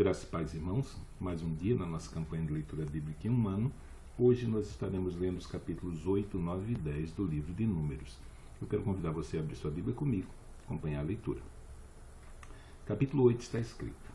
Graças e paz, irmãos, mais um dia na nossa campanha de leitura bíblica em um ano. Hoje nós estaremos lendo os capítulos 8, 9 e 10 do livro de Números. Eu quero convidar você a abrir sua Bíblia comigo, acompanhar a leitura. Capítulo 8 está escrito: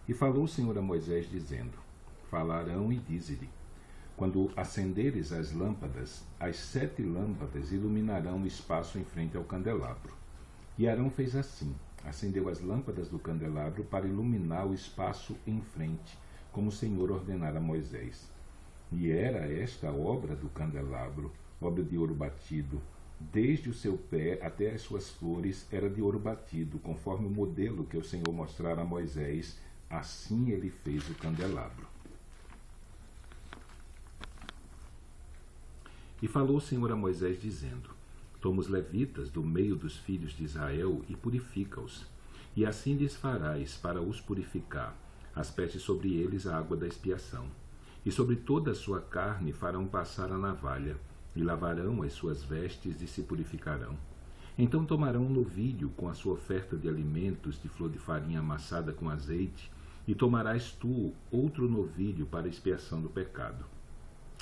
E falou o Senhor a Moisés, dizendo: Fala a Arão e dize-lhe: Quando acenderes as lâmpadas, as 7 lâmpadas iluminarão o espaço em frente ao candelabro. E Arão fez assim: acendeu as lâmpadas do candelabro para iluminar o espaço em frente, como o Senhor ordenara a Moisés. E era esta a obra do candelabro, obra de ouro batido. Desde o seu pé até as suas flores era de ouro batido, conforme o modelo que o Senhor mostrara a Moisés. Assim ele fez o candelabro. E falou o Senhor a Moisés, dizendo: Toma os levitas do meio dos filhos de Israel e purifica-os. E assim lhes farás para os purificar. Asperge sobre eles a água da expiação. E sobre toda a sua carne farão passar a navalha. E lavarão as suas vestes e se purificarão. Então tomarão um novilho com a sua oferta de alimentos de flor de farinha amassada com azeite. E tomarás tu outro novilho para a expiação do pecado.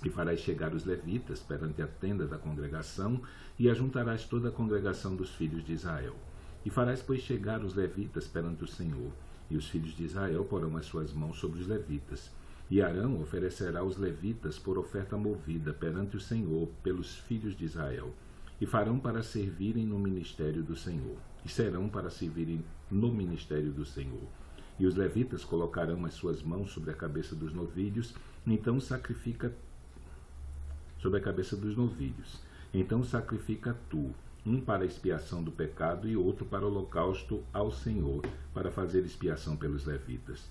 E farás chegar os levitas perante a tenda da congregação, e ajuntarás toda a congregação dos filhos de Israel. E farás, pois, chegar os levitas perante o Senhor, e os filhos de Israel porão as suas mãos sobre os levitas. E Arão oferecerá os levitas por oferta movida perante o Senhor pelos filhos de Israel, e farão para servirem no ministério do Senhor, e serão para servirem no ministério do Senhor. E os levitas colocarão as suas mãos sobre a cabeça dos novilhos, então sacrifica tu, um para a expiação do pecado e outro para o holocausto ao Senhor, para fazer expiação pelos levitas.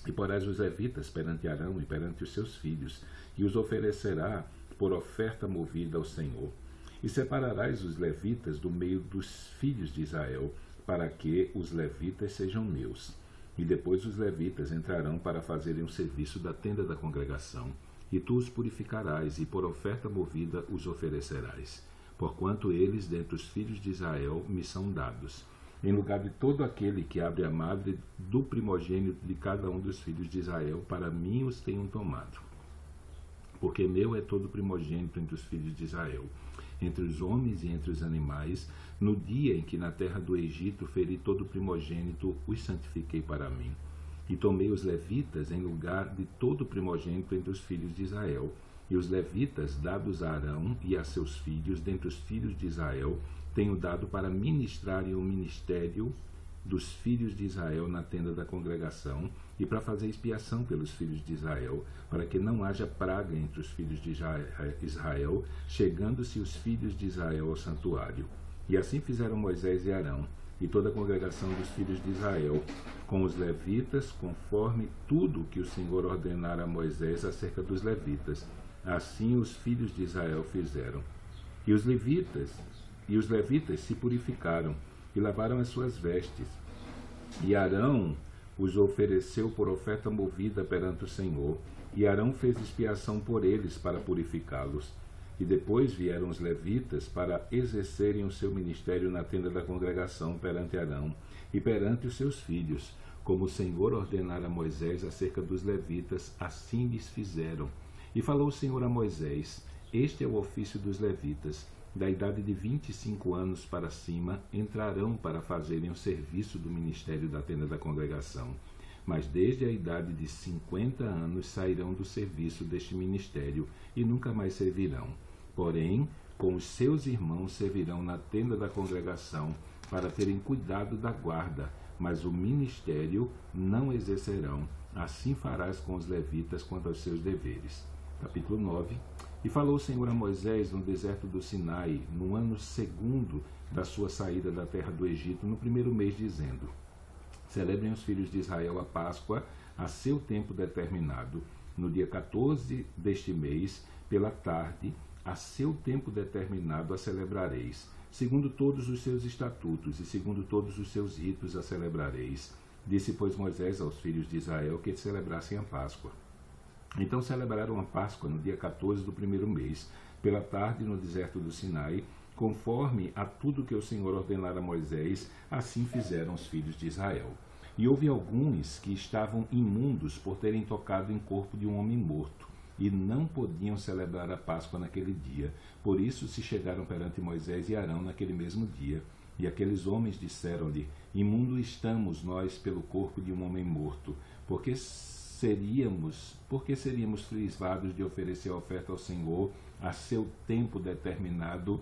E porás os levitas perante Arão e perante os seus filhos, e os oferecerá por oferta movida ao Senhor. E separarás os levitas do meio dos filhos de Israel, para que os levitas sejam meus. E depois os levitas entrarão para fazerem o serviço da tenda da congregação. E tu os purificarás, e por oferta movida os oferecerás, porquanto eles, dentre os filhos de Israel, me são dados, em lugar de todo aquele que abre a madre do primogênito de cada um dos filhos de Israel, para mim os tenham tomado. Porque meu é todo primogênito entre os filhos de Israel, entre os homens e entre os animais. No dia em que na terra do Egito feri todo primogênito, os santifiquei para mim. E tomei os levitas em lugar de todo primogênito entre os filhos de Israel. E os levitas, dados a Arão e a seus filhos, dentre os filhos de Israel, tenho dado para ministrarem o ministério dos filhos de Israel na tenda da congregação, e para fazer expiação pelos filhos de Israel, para que não haja praga entre os filhos de Israel, chegando-se os filhos de Israel ao santuário. E assim fizeram Moisés e Arão, e toda a congregação dos filhos de Israel, com os levitas, conforme tudo que o Senhor ordenara a Moisés acerca dos levitas. Assim os filhos de Israel fizeram. E os levitas se purificaram, e lavaram as suas vestes. E Arão os ofereceu por oferta movida perante o Senhor, e Arão fez expiação por eles para purificá-los. E depois vieram os levitas para exercerem o seu ministério na tenda da congregação perante Arão e perante os seus filhos, como o Senhor ordenara a Moisés acerca dos levitas, assim lhes fizeram. E falou o Senhor a Moisés: Este é o ofício dos levitas, da idade de 25 anos para cima, entrarão para fazerem o serviço do ministério da tenda da congregação. Mas desde a idade de 50 anos sairão do serviço deste ministério e nunca mais servirão. Porém, com os seus irmãos servirão na tenda da congregação para terem cuidado da guarda, mas o ministério não exercerão. Assim farás com os levitas quanto aos seus deveres. Capítulo 9. E falou o Senhor a Moisés no deserto do Sinai, no ano 2º da sua saída da terra do Egito, no 1º mês, dizendo: Celebrem os filhos de Israel a Páscoa a seu tempo determinado, no dia 14 deste mês, pela tarde, a seu tempo determinado a celebrareis, segundo todos os seus estatutos e segundo todos os seus ritos a celebrareis. Disse, pois, Moisés aos filhos de Israel que celebrassem a Páscoa. Então celebraram a Páscoa no dia 14 do 1º mês, pela tarde, no deserto do Sinai, conforme a tudo que o Senhor ordenara a Moisés, assim fizeram os filhos de Israel. E houve alguns que estavam imundos por terem tocado em corpo de um homem morto, e não podiam celebrar a Páscoa naquele dia. Por isso se chegaram perante Moisés e Arão naquele mesmo dia. E aqueles homens disseram-lhe: imundo estamos nós pelo corpo de um homem morto, porque seríamos privados de oferecer a oferta ao Senhor a seu tempo determinado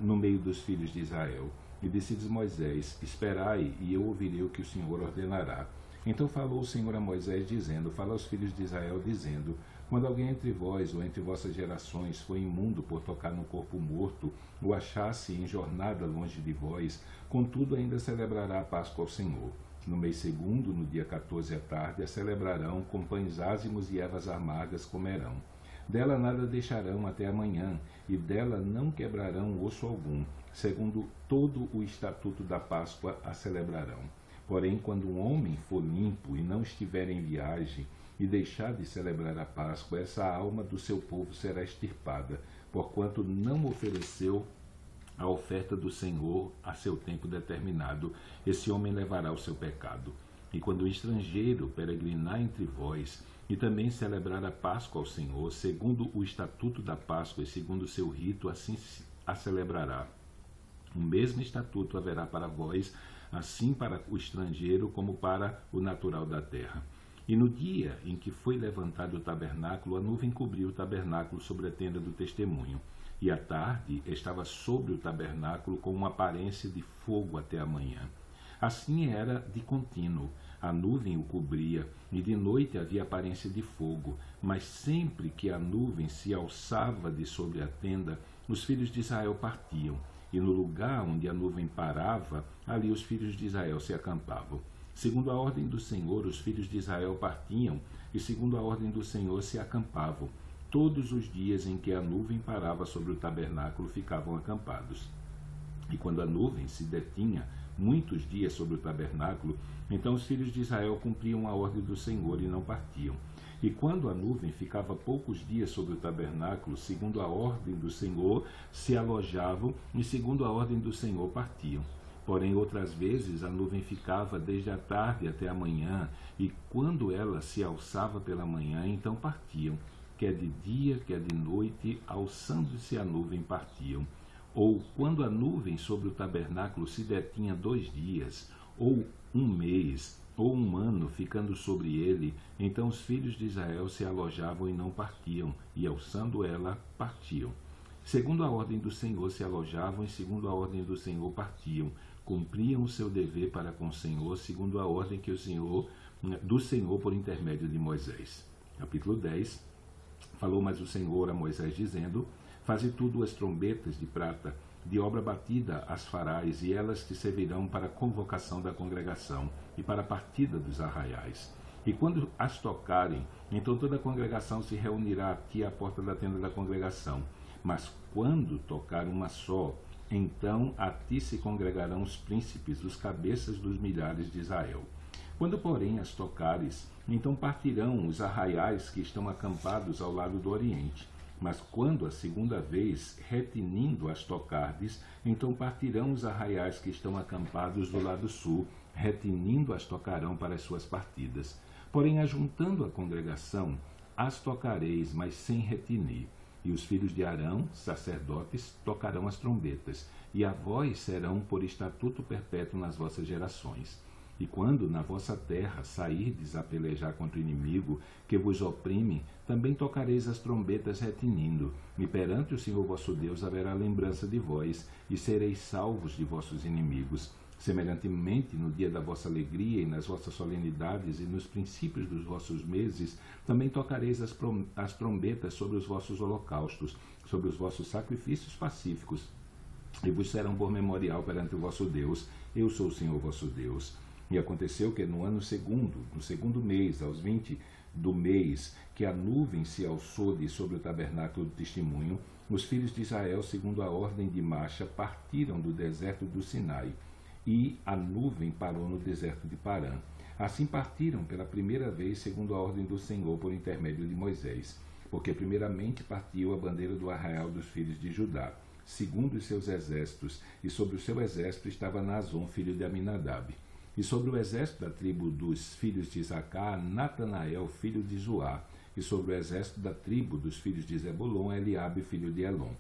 no meio dos filhos de Israel. E disse-lhes Moisés: esperai, e eu ouvirei o que o Senhor ordenará. Então falou o Senhor a Moisés, dizendo: fala aos filhos de Israel, dizendo: quando alguém entre vós ou entre vossas gerações for imundo por tocar no corpo morto, o achasse em jornada longe de vós, contudo ainda celebrará a Páscoa ao Senhor. No mês segundo, no dia 14 à tarde, a celebrarão, com pães ázimos e ervas amargas comerão. Dela nada deixarão até amanhã, e dela não quebrarão osso algum, segundo todo o estatuto da Páscoa a celebrarão. Porém, quando um homem for limpo e não estiver em viagem, e deixar de celebrar a Páscoa, essa alma do seu povo será extirpada, porquanto não ofereceu a oferta do Senhor a seu tempo determinado. Esse homem levará o seu pecado. E quando o estrangeiro peregrinar entre vós, e também celebrar a Páscoa ao Senhor, segundo o estatuto da Páscoa e segundo o seu rito, assim a celebrará. O mesmo estatuto haverá para vós, assim para o estrangeiro como para o natural da terra. E no dia em que foi levantado o tabernáculo, a nuvem cobriu o tabernáculo sobre a tenda do testemunho. E à tarde estava sobre o tabernáculo com uma aparência de fogo até a manhã. Assim era de contínuo. A nuvem o cobria, e de noite havia aparência de fogo. Mas sempre que a nuvem se alçava de sobre a tenda, os filhos de Israel partiam. E no lugar onde a nuvem parava, ali os filhos de Israel se acampavam. Segundo a ordem do Senhor, os filhos de Israel partiam, e segundo a ordem do Senhor se acampavam. Todos os dias em que a nuvem parava sobre o tabernáculo, ficavam acampados. E quando a nuvem se detinha muitos dias sobre o tabernáculo, então os filhos de Israel cumpriam a ordem do Senhor e não partiam. E quando a nuvem ficava poucos dias sobre o tabernáculo, segundo a ordem do Senhor, se alojavam, e segundo a ordem do Senhor partiam. Porém, outras vezes a nuvem ficava desde a tarde até a manhã, e quando ela se alçava pela manhã, então partiam. Quer de dia, quer de noite, alçando-se a nuvem, partiam. Ou quando a nuvem sobre o tabernáculo se detinha 2 dias, ou 1 mês, ou 1 ano, ficando sobre ele, então os filhos de Israel se alojavam e não partiam, e alçando ela, partiam. Segundo a ordem do Senhor se alojavam, e segundo a ordem do Senhor partiam. Cumpriam o seu dever para com o Senhor, segundo a ordem do Senhor por intermédio de Moisés. Capítulo 10. Falou mais o Senhor a Moisés, dizendo: faze tu 2 trombetas de prata, de obra batida as farás, e elas te servirão para a convocação da congregação e para a partida dos arraiais. E quando as tocarem, então toda a congregação se reunirá aqui à porta da tenda da congregação. Mas quando tocar uma só, então a ti se congregarão os príncipes, os cabeças dos milhares de Israel. Quando, porém, as tocares, então partirão os arraiais que estão acampados ao lado do oriente. Mas quando a segunda vez, retinindo as tocardes, então partirão os arraiais que estão acampados do lado sul, retinindo as tocarão para as suas partidas. Porém, ajuntando a congregação, as tocareis, mas sem retinir. E os filhos de Arão, sacerdotes, tocarão as trombetas, e a vós serão por estatuto perpétuo nas vossas gerações. E quando na vossa terra sairdes a pelejar contra o inimigo que vos oprime, também tocareis as trombetas retinindo, e perante o Senhor vosso Deus haverá lembrança de vós, e sereis salvos de vossos inimigos. Semelhantemente, no dia da vossa alegria e nas vossas solenidades e nos princípios dos vossos meses, também tocareis as trombetas sobre os vossos holocaustos, sobre os vossos sacrifícios pacíficos, e vos serão por memorial perante o vosso Deus. Eu sou o Senhor vosso Deus. E aconteceu que no ano segundo, no segundo mês, aos 20 do mês, que a nuvem se alçou de sobre o tabernáculo do testemunho, os filhos de Israel, segundo a ordem de marcha, partiram do deserto do Sinai, e a nuvem parou no deserto de Parã. Assim partiram pela primeira vez, segundo a ordem do Senhor, por intermédio de Moisés, porque primeiramente partiu a bandeira do arraial dos filhos de Judá, segundo os seus exércitos, e sobre o seu exército estava Naasson, filho de Aminadab. E sobre o exército da tribo dos filhos de Isacar, Natanael, filho de Zuá. E sobre o exército da tribo dos filhos de Zebulon, Eliabe, filho de Elon.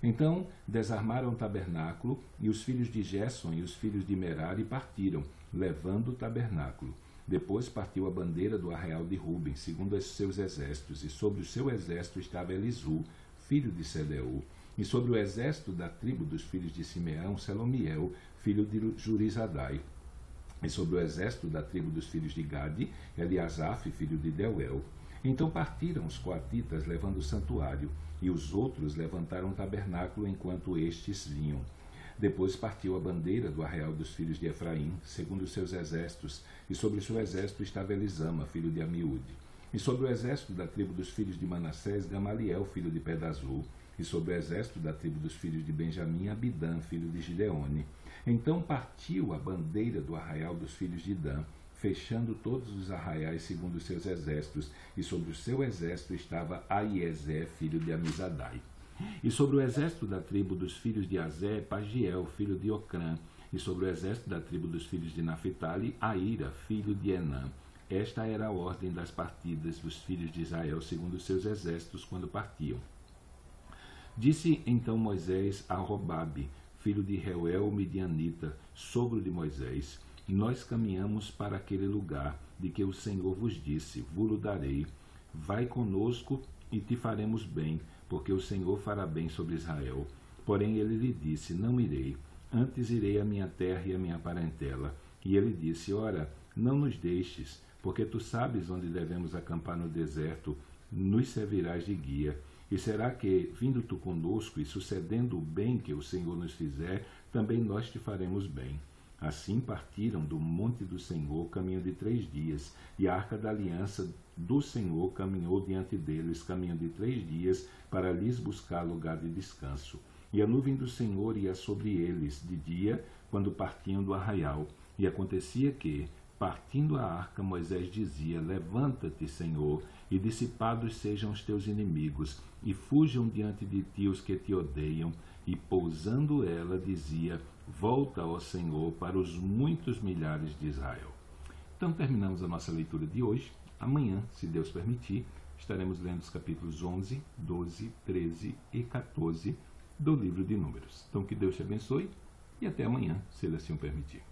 Então desarmaram o tabernáculo, e os filhos de Gerson e os filhos de Merari partiram, levando o tabernáculo. Depois partiu a bandeira do arraial de Ruben, segundo os seus exércitos, e sobre o seu exército estava Elisu, filho de Sedeu, e sobre o exército da tribo dos filhos de Simeão, Selomiel, filho de Jurizadai, e sobre o exército da tribo dos filhos de Gade, Eliasaf, filho de Deuel. Então partiram os coatitas levando o santuário, e os outros levantaram o tabernáculo enquanto estes vinham. Depois partiu a bandeira do arraial dos filhos de Efraim, segundo os seus exércitos, e sobre o seu exército estava Elisama, filho de Amiúde. E sobre o exército da tribo dos filhos de Manassés, Gamaliel, filho de Pedazur. E sobre o exército da tribo dos filhos de Benjamim, Abidã, filho de Gideone. Então partiu a bandeira do arraial dos filhos de Dan, fechando todos os arraiais segundo os seus exércitos, e sobre o seu exército estava Aiezé, filho de Amizadai. E sobre o exército da tribo dos filhos de Azé, Pagiel, filho de Ocrã, e sobre o exército da tribo dos filhos de Naphtali, Aíra, filho de Enã. Esta era a ordem das partidas dos filhos de Israel segundo os seus exércitos quando partiam. Disse então Moisés a Robabe, filho de Reuel midianita, sogro de Moisés: Nós caminhamos para aquele lugar de que o Senhor vos disse, vos-lo darei. Vai conosco e te faremos bem, porque o Senhor fará bem sobre Israel. Porém ele lhe disse, não irei, antes irei à minha terra e à minha parentela. E ele disse, ora, não nos deixes, porque tu sabes onde devemos acampar no deserto, nos servirás de guia. E será que, vindo tu conosco e sucedendo o bem que o Senhor nos fizer, também nós te faremos bem. Assim partiram do monte do Senhor, caminho de 3 dias, e a arca da aliança do Senhor caminhou diante deles, caminho de 3 dias, para lhes buscar lugar de descanso. E a nuvem do Senhor ia sobre eles de dia, quando partiam do arraial. E acontecia que, partindo a arca, Moisés dizia, levanta-te, Senhor, e dissipados sejam os teus inimigos, e fujam diante de ti os que te odeiam. E pousando ela, dizia, volta, ó Senhor, para os muitos milhares de Israel. Então terminamos a nossa leitura de hoje. Amanhã, se Deus permitir, estaremos lendo os capítulos 11, 12, 13 e 14 do livro de Números. Então que Deus te abençoe e até amanhã, se Ele assim o permitir.